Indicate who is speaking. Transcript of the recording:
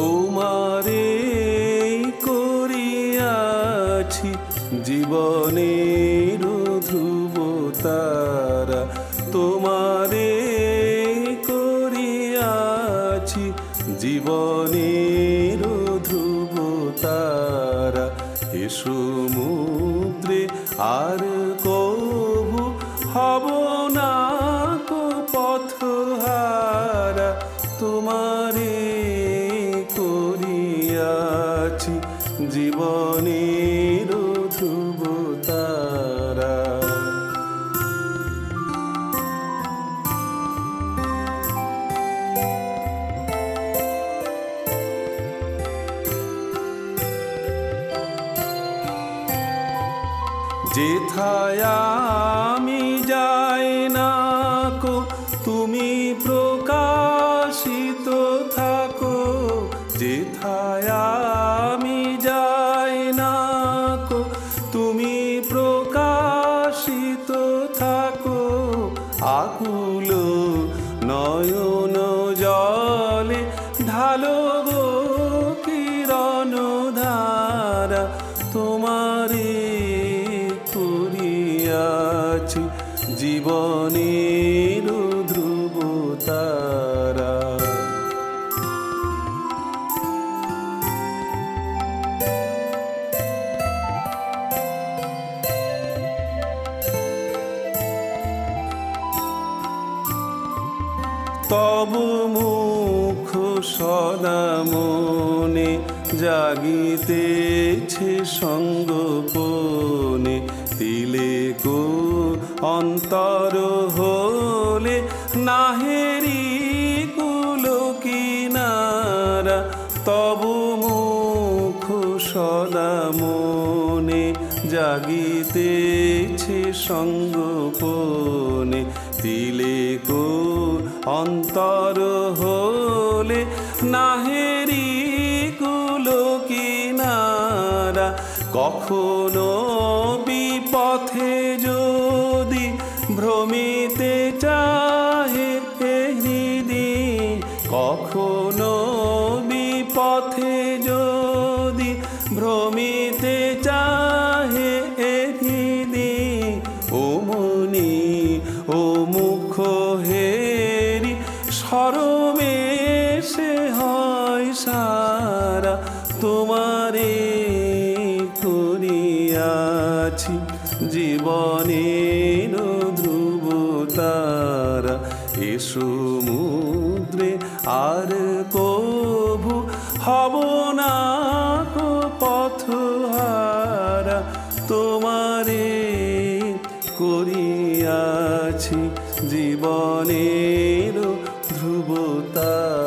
Speaker 1: তোমারে করিয়াছি জীবনের ধ্রুব তারা, তোমারে করিয়াছি জীবনের ধ্রুব তারা। এ সমুদ্রে আর কভু হব না কো পথহারা, তোমারে করিয়াছি জীবনের ধ্রুব তারা। যেথায় আমি যাই না কো তুমি প্রকাশিত থাকো, যেথায় আমি যাই না কো তুমি প্রকাশিত থাকো। আকুল নয়ন জলে ঢালো গো কিরণ ধারা, তোমারে করিয়াছি জীবনের ধ্রুব তারা। তব মুখ সদা মনে জাগিতেছে সঙ্গোপনে, তিলেকো অন্তর হলে নাহেরি কুল কিনারা। তব মুখ সদা মনে জাগিতেছে সঙ্গোপনে, তিলেকো অন্তর হলে নাহেরি কুল কিনারা। কখনো বিপথে যদি ভ্রমিতে চাহে হৃদি, কখনো বিপথে যদি ভ্রমিতে চাহে হৃদি, ও মনি ও মুখ হেরি সরমেশে হয় সারা, তোমারে করিয়াছি জীবনের ধ্রুব তারা। এ সমুদ্রে আর কভু হব না কো পথহারা, তোমারে করিয়াছি জীবনের ধ্রুব তারা।